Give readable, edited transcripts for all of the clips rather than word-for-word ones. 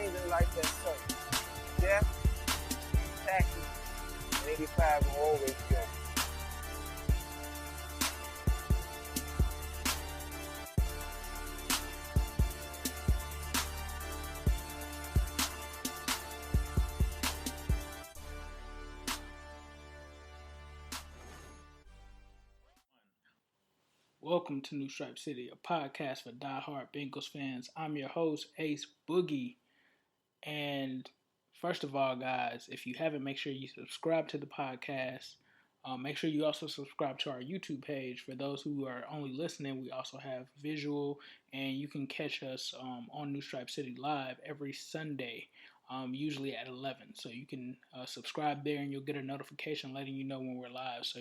things in life that's certain. Death, taxes, and 85 will always go. Welcome to New Stripe City, a podcast for diehard Bengals fans. I'm your host, Ace Boogie. And first of all, guys, if you haven't, make sure you subscribe to the podcast. Make sure you also subscribe to our YouTube page. For those who are only listening, we also have visual, and you can catch us on New Stripe City Live every Sunday, usually at 11. So you can subscribe there, and you'll get a notification letting you know when we're live. So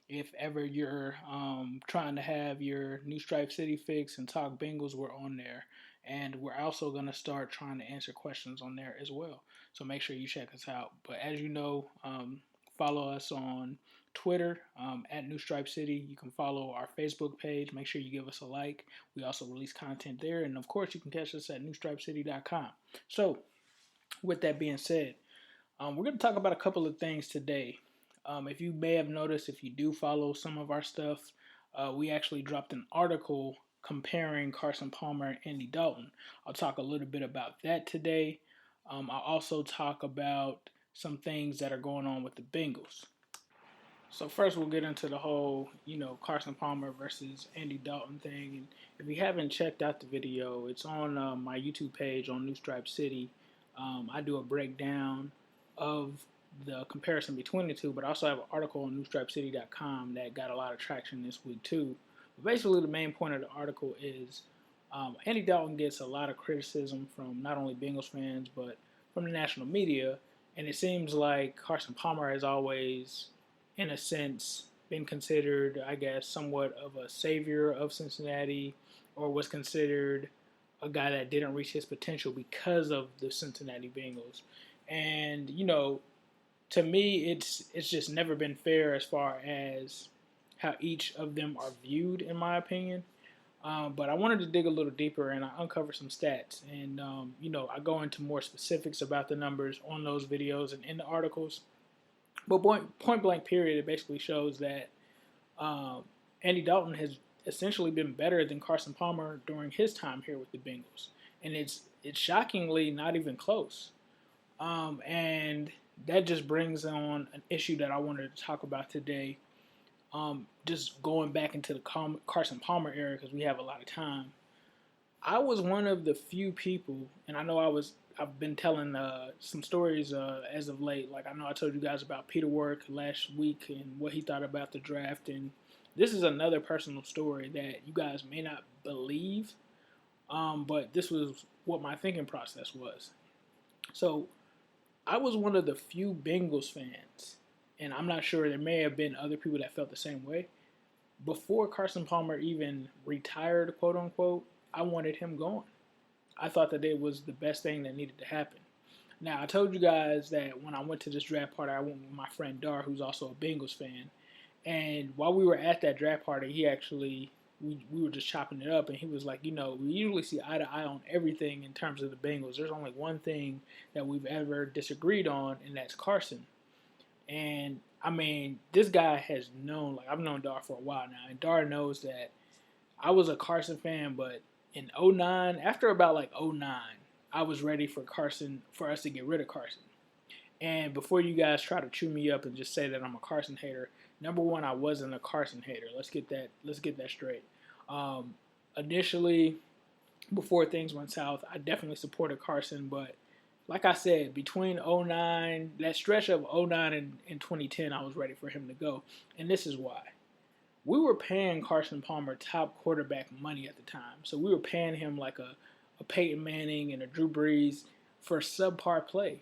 if ever you're trying to have your New Stripe City fix and talk Bengals, we're on there. And we're also going to start trying to answer questions on there as well. So make sure you check us out. But as you know, follow us on Twitter at New Stripe City. You can follow our Facebook page. Make sure you give us a like. We also release content there. And of course, you can catch us at newstripecity.com. So with that being said, we're going to talk about a couple of things today. If you may have noticed, if you do follow some of our stuff, we actually dropped an article comparing Carson Palmer and Andy Dalton. I'll talk a little bit about that today. I'll also talk about some things that are going on with the Bengals. So first we'll get into the whole, Carson Palmer versus Andy Dalton thing. And if you haven't checked out the video, it's on my YouTube page on New Stripe City. I do a breakdown of the comparison between the two, but I also have an article on newstripecity.com that got a lot of traction this week too. But basically, the main point of the article is Andy Dalton gets a lot of criticism from not only Bengals fans, but from the national media, and it seems like Carson Palmer has always, in a sense, been considered, I guess, somewhat of a savior of Cincinnati, or was considered a guy that didn't reach his potential because of the Cincinnati Bengals. And, to me, it's just never been fair as far as how each of them are viewed, in my opinion. But I wanted to dig a little deeper, and I uncovered some stats. And, I go into more specifics about the numbers on those videos and in the articles. But point blank period, it basically shows that Andy Dalton has essentially been better than Carson Palmer during his time here with the Bengals. And it's shockingly not even close. And that just brings on an issue that I wanted to talk about today. Just going back into the Carson Palmer era, because we have a lot of time. I was one of the few people, and I know I've been telling some stories as of late. Like I know I told you guys about Peter Work last week and what he thought about the draft, and this is another personal story that you guys may not believe, but this was what my thinking process was. So I was one of the few Bengals fans, and I'm not sure, there may have been other people that felt the same way. Before Carson Palmer even retired, quote unquote, I wanted him gone. I thought that it was the best thing that needed to happen. Now, I told you guys that when I went to this draft party, I went with my friend Dar, who's also a Bengals fan. And while we were at that draft party, he actually, we were just chopping it up, and he was like, we usually see eye to eye on everything in terms of the Bengals. There's only one thing that we've ever disagreed on, and that's Carson. And, I mean, this guy has known, like, I've known Dar for a while now, and Dar knows that I was a Carson fan, but in 2009, after about, 2009, I was ready for us to get rid of Carson. And before you guys try to chew me up and just say that I'm a Carson hater, number one, I wasn't a Carson hater. Let's get that straight. Initially, before things went south, I definitely supported Carson, but like I said, between 2009, that stretch of 2009 and 2010, I was ready for him to go. And this is why. We were paying Carson Palmer top quarterback money at the time. So we were paying him like a Peyton Manning and a Drew Brees for subpar play.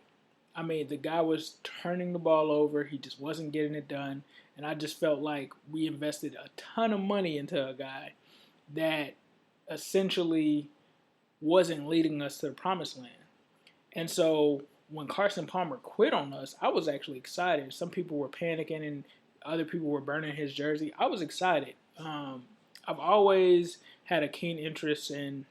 I mean, the guy was turning the ball over. He just wasn't getting it done. And I just felt like we invested a ton of money into a guy that essentially wasn't leading us to the promised land. And so when Carson Palmer quit on us, I was actually excited. Some people were panicking and other people were burning his jersey. I was excited. I've always had a keen interest in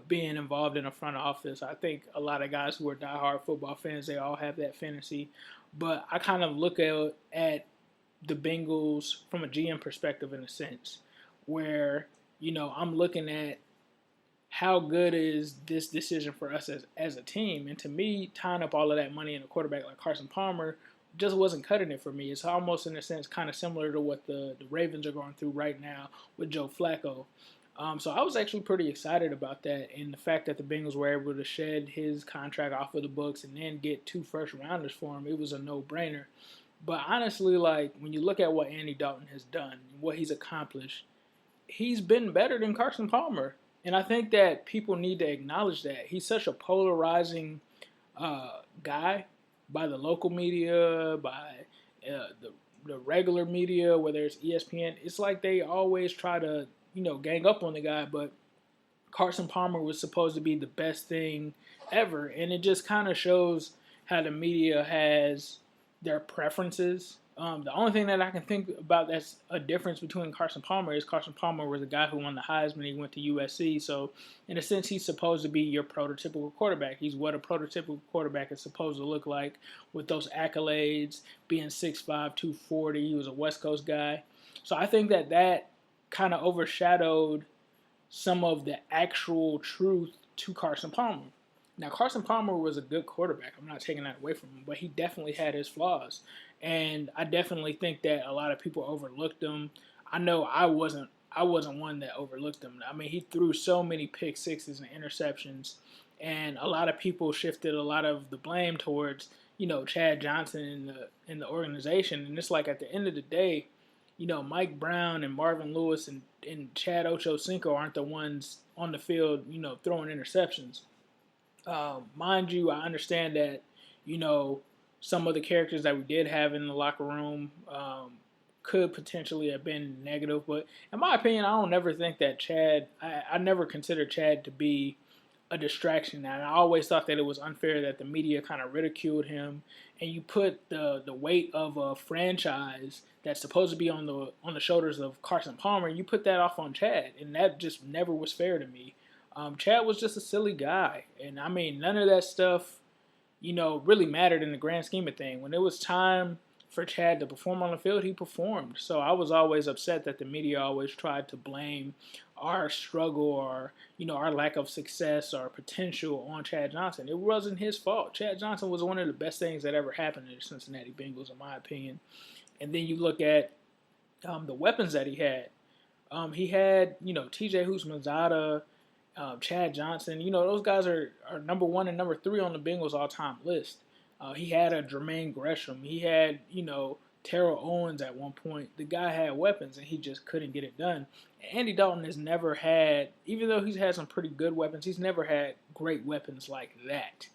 being involved in a front office. I think a lot of guys who are diehard football fans, they all have that fantasy. But I kind of look at the Bengals from a GM perspective in a sense, where I'm looking at how good is this decision for us as a team, and to me, tying up all of that money in a quarterback like Carson Palmer just wasn't cutting it for me. It's almost in a sense kind of similar to what the Ravens are going through right now with Joe Flacco. So I was actually pretty excited about that, and the fact that the Bengals were able to shed his contract off of the books and then get 2 first rounders for him, it was a no-brainer. But honestly, like when you look at what Andy Dalton has done, what he's accomplished, he's been better than Carson Palmer, and I think that people need to acknowledge that he's such a polarizing guy by the local media, by the regular media, whether it's ESPN. It's like they always try to gang up on the guy, but Carson Palmer was supposed to be the best thing ever, and it just kind of shows how the media has their preferences. The only thing that I can think about that's a difference between Carson Palmer is Carson Palmer was a guy who won the Heisman. He went to USC, so in a sense, he's supposed to be your prototypical quarterback. He's what a prototypical quarterback is supposed to look like with those accolades, being 6'5", 240. He was a West Coast guy. So I think that kind of overshadowed some of the actual truth to Carson Palmer. Now, Carson Palmer was a good quarterback. I'm not taking that away from him, but he definitely had his flaws. And I definitely think that a lot of people overlooked him. I know I wasn't one that overlooked him. I mean, he threw so many pick sixes and interceptions, and a lot of people shifted a lot of the blame towards, Chad Johnson in the organization. And it's like at the end of the day, Mike Brown and Marvin Lewis and Chad Ochocinco aren't the ones on the field, throwing interceptions. Mind you, I understand that, some of the characters that we did have in the locker room could potentially have been negative. But in my opinion, I don't ever think that I never considered Chad to be a distraction. And I always thought that it was unfair that the media kind of ridiculed him, and you put the weight of a franchise that's supposed to be on the shoulders of Carson Palmer, and you put that off on Chad, and that just never was fair to me. Chad was just a silly guy, and I mean none of that stuff, really mattered in the grand scheme of things. When it was time for Chad to perform on the field, he performed. So I was always upset that the media always tried to blame our struggle or, our lack of success or potential on Chad Johnson. It wasn't his fault. Chad Johnson was one of the best things that ever happened to the Cincinnati Bengals, in my opinion. And then you look at the weapons that he had. He had, TJ Houshmandzadeh, Chad Johnson. Those guys are number 1 and number 3 on the Bengals all-time list. He had a Jermaine Gresham. He had, Terrell Owens at one point. The guy had weapons, and he just couldn't get it done. Andy Dalton has never had, even though he's had some pretty good weapons, he's never had great weapons like that.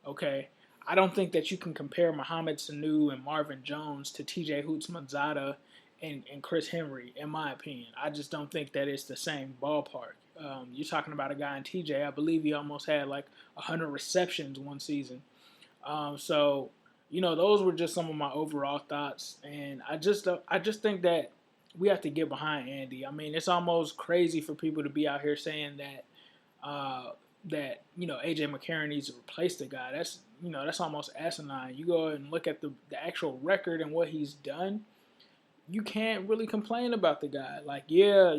Okay? I don't think that you can compare Mohamed Sanu and Marvin Jones to TJ Houshmandzadeh and Chris Henry, in my opinion. I just don't think that it's the same ballpark. You're talking about a guy in TJ, I believe he almost had like 100 receptions one season. So, those were just some of my overall thoughts. And I just think that we have to get behind Andy. I mean, it's almost crazy for people to be out here saying that, AJ McCarron needs to replace the guy. That's almost asinine. You go and look at the actual record and what he's done. You can't really complain about the guy. Like, yeah,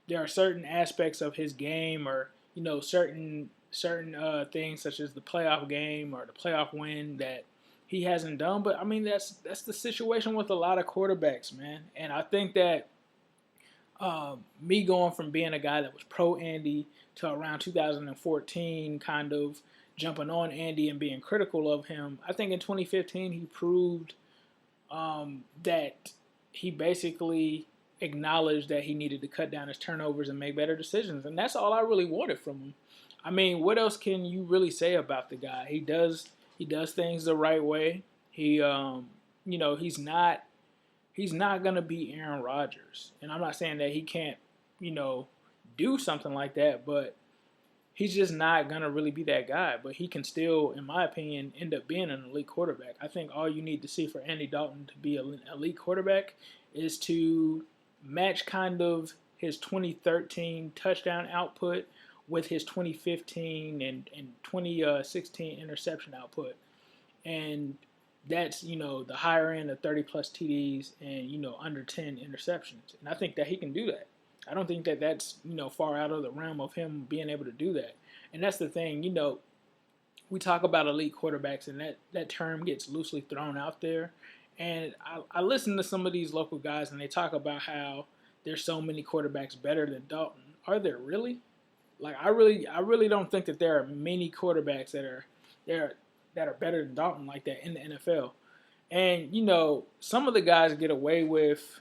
there are certain aspects of his game or, certain things such as the playoff game or the playoff win that he hasn't done. But, I mean, that's the situation with a lot of quarterbacks, man. And I think that me going from being a guy that was pro Andy to around 2014 kind of jumping on Andy and being critical of him, I think in 2015 he proved that he basically acknowledged that he needed to cut down his turnovers and make better decisions. And that's all I really wanted from him. I mean, what else can you really say about the guy? He does things the right way. He's not gonna be Aaron Rodgers. And I'm not saying that he can't, do something like that, but he's just not gonna really be that guy. But he can still, in my opinion, end up being an elite quarterback. I think all you need to see for Andy Dalton to be an elite quarterback is to match kind of his 2013 touchdown output with his 2015 and 2016 interception output. And that's, the higher end of 30 plus TDs and, under 10 interceptions. And I think that he can do that. I don't think that that's, far out of the realm of him being able to do that. And that's the thing, we talk about elite quarterbacks, and that term gets loosely thrown out there. And I listen to some of these local guys, and they talk about how there's so many quarterbacks better than Dalton. Are there really? Like, I really don't think that there are many quarterbacks that are better than Dalton like that in the NFL. And some of the guys get away with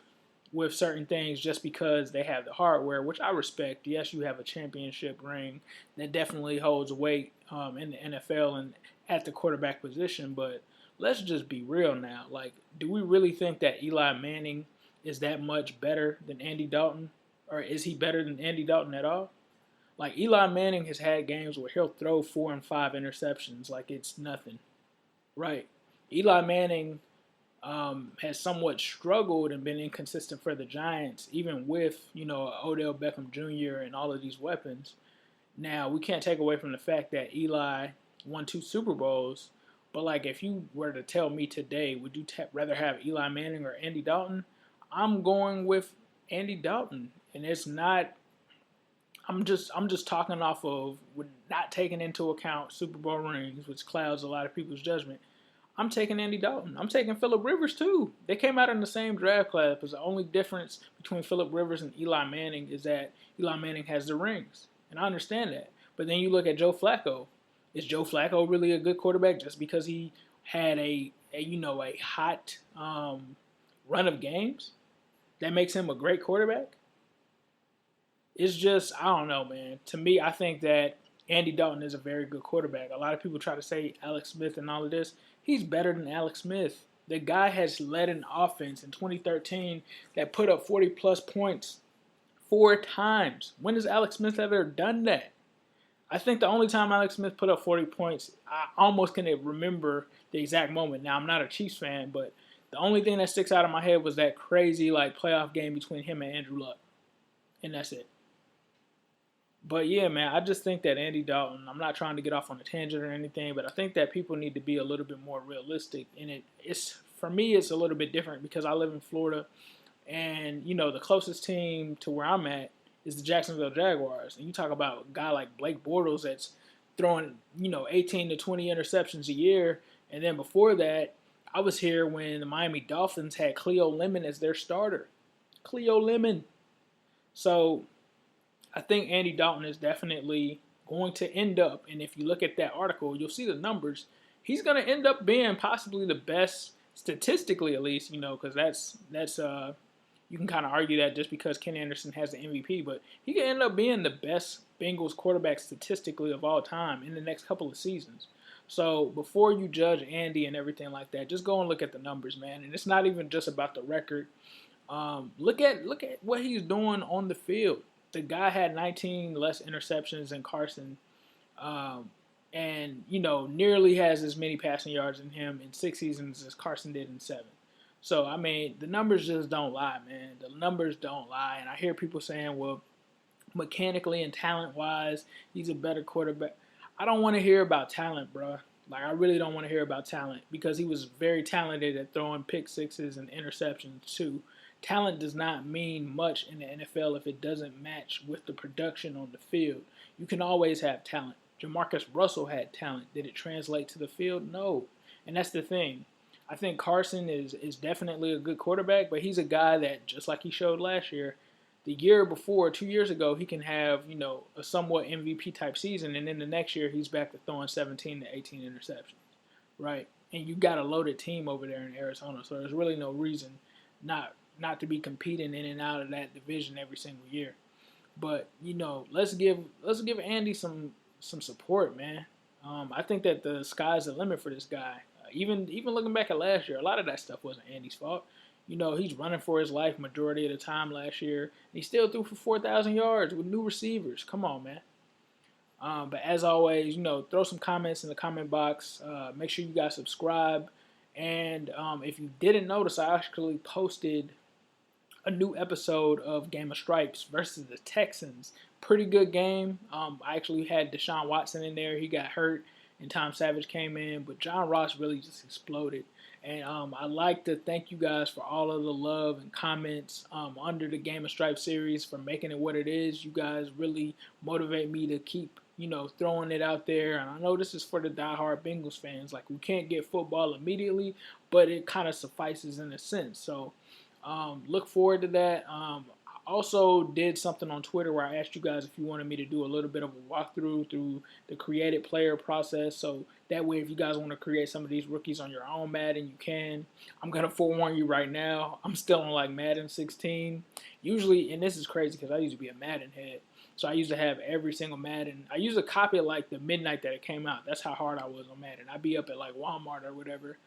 certain things just because they have the hardware, which I respect. Yes, you have a championship ring that definitely holds weight in the NFL and at the quarterback position. But let's just be real now. Like, do we really think that Eli Manning is that much better than Andy Dalton? Or is he better than Andy Dalton at all? Like, Eli Manning has had games where he'll throw 4 and 5 interceptions like it's nothing, right? Eli Manning has somewhat struggled and been inconsistent for the Giants, even with, Odell Beckham Jr. and all of these weapons. Now, we can't take away from the fact that Eli won 2 Super Bowls, but, like, if you were to tell me today, would you rather have Eli Manning or Andy Dalton? I'm going with Andy Dalton, and it's not. I'm just talking off of not taking into account Super Bowl rings, which clouds a lot of people's judgment. I'm taking Andy Dalton. I'm taking Phillip Rivers too. They came out in the same draft class, but the only difference between Phillip Rivers and Eli Manning is that Eli Manning has the rings, and I understand that. But then you look at Joe Flacco. Is Joe Flacco really a good quarterback just because he had a hot run of games? That makes him a great quarterback? It's just, I don't know, man. To me, I think that Andy Dalton is a very good quarterback. A lot of people try to say Alex Smith and all of this. He's better than Alex Smith. The guy has led an offense in 2013 that put up 40-plus points 4 times. When has Alex Smith ever done that? I think the only time Alex Smith put up 40 points, I almost can remember the exact moment. Now, I'm not a Chiefs fan, but the only thing that sticks out of my head was that crazy playoff game between him and Andrew Luck. And that's it. But yeah, man, I just think that Andy Dalton, I'm not trying to get off on a tangent or anything, but I think that people need to be a little bit more realistic. And for me, it's a little bit different because I live in Florida. And, the closest team to where I'm at is the Jacksonville Jaguars. And you talk about a guy like Blake Bortles that's throwing, 18 to 20 interceptions a year. And then before that, I was here when the Miami Dolphins had Cleo Lemon as their starter. Cleo Lemon. So I think Andy Dalton is definitely going to end up, and if you look at that article, you'll see the numbers. He's going to end up being possibly the best, statistically at least, because that's you can kind of argue that just because Ken Anderson has the MVP, but he can end up being the best Bengals quarterback statistically of all time in the next couple of seasons. So before you judge Andy and everything like that, just go and look at the numbers, man. And it's not even just about the record. Look at what he's doing on the field. The guy had 19 less interceptions than Carson, and nearly has as many passing yards in him in 6 seasons as Carson did in 7. So I mean, the numbers just don't lie, man. The numbers don't lie, and I hear people saying, "Well, mechanically and talent-wise, he's a better quarterback." I don't want to hear about talent, bro. Like, I really don't want to hear about talent because he was very talented at throwing pick sixes and interceptions too. Talent does not mean much in the NFL if it doesn't match with the production on the field. You can always have talent. Jamarcus Russell had talent. Did it translate to the field? No. And that's the thing. I think Carson is definitely a good quarterback, but he's a guy that, just like he showed last year, the year before, 2 years ago, he can have, a somewhat MVP-type season, and then the next year he's back to throwing 17 to 18 interceptions, right? And you got a loaded team over there in Arizona, so there's really no reason not to be competing in and out of that division every single year. But, let's give Andy some support, man. I think that the sky's the limit for this guy. Even looking back at last year, a lot of that stuff wasn't Andy's fault. He's running for his life majority of the time last year. He still threw for 4,000 yards with new receivers. Come on, man. But as always, throw some comments in the comment box. Make sure you guys subscribe. And if you didn't notice, I actually posted a new episode of Game of Stripes versus the Texans. Pretty good game. I actually had Deshaun Watson in there. He got hurt, and Tom Savage came in, but John Ross really just exploded. And I'd like to thank you guys for all of the love and comments under the Game of Stripes series, for making it what it is. You guys really motivate me to keep, throwing it out there. And I know this is for the diehard Bengals fans. Like, we can't get football immediately, but it kind of suffices in a sense. So look forward to that. I also did something on Twitter where I asked you guys if you wanted me to do a little bit of a walkthrough through the created player process. So that way, if you guys want to create some of these rookies on your own Madden, you can. I'm going to forewarn you right now, I'm still on like Madden 16. Usually, and this is crazy because I used to be a Madden head. So I used to have every single Madden. I used to copy it like the midnight that it came out. That's how hard I was on Madden. I'd be up at like Walmart or whatever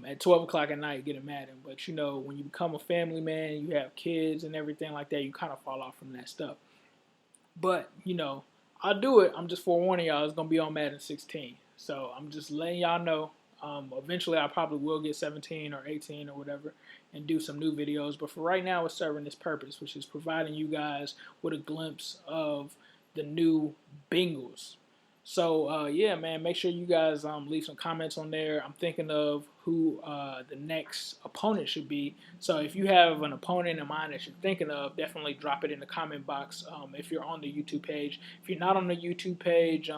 at 12 o'clock at night getting Madden. But, when you become a family man, you have kids and everything like that, you kind of fall off from that stuff. But, I'll do it. I'm just forewarning y'all, it's going to be on Madden 16. So I'm just letting y'all know. Eventually, I probably will get 17 or 18 or whatever and do some new videos. But for right now, it's serving this purpose, which is providing you guys with a glimpse of the new Bengals. So, yeah, man, make sure you guys leave some comments on there. I'm thinking of who the next opponent should be. So if you have an opponent in mind that you're thinking of, definitely drop it in the comment box if you're on the YouTube page. If you're not on the YouTube page,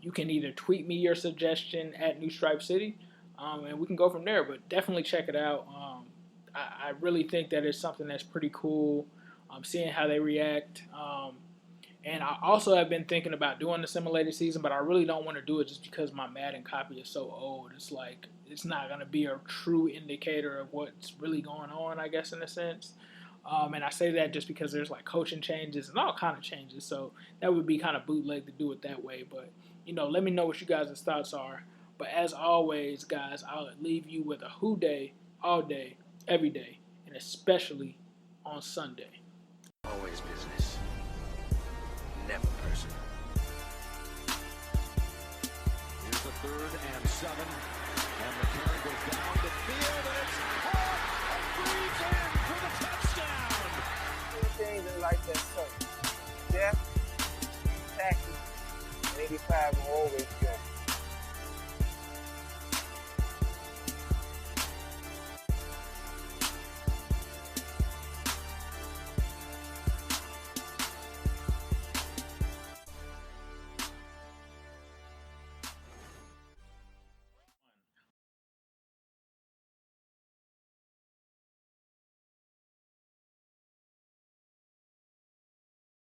you can either tweet me your suggestion at New Stripe City, and we can go from there. But definitely check it out. I really think that it's something that's pretty cool. Seeing how they react. And I also have been thinking about doing the simulated season, but I really don't want to do it just because my Madden copy is so old. It's like, it's not going to be a true indicator of what's really going on, I guess, in a sense. And I say that just because there's like coaching changes and all kind of changes. So that would be kind of bootleg to do it that way. But, let me know what you guys' thoughts are. But as always, guys, I'll leave you with a who day, all day, every day, and especially on Sunday. Always business. Never personal. Here's the 3rd and 7. And the carry goes down the field. And it's caught and breathes in for the touchdown. Two things in life that suck: death, taxes, and 85 will always be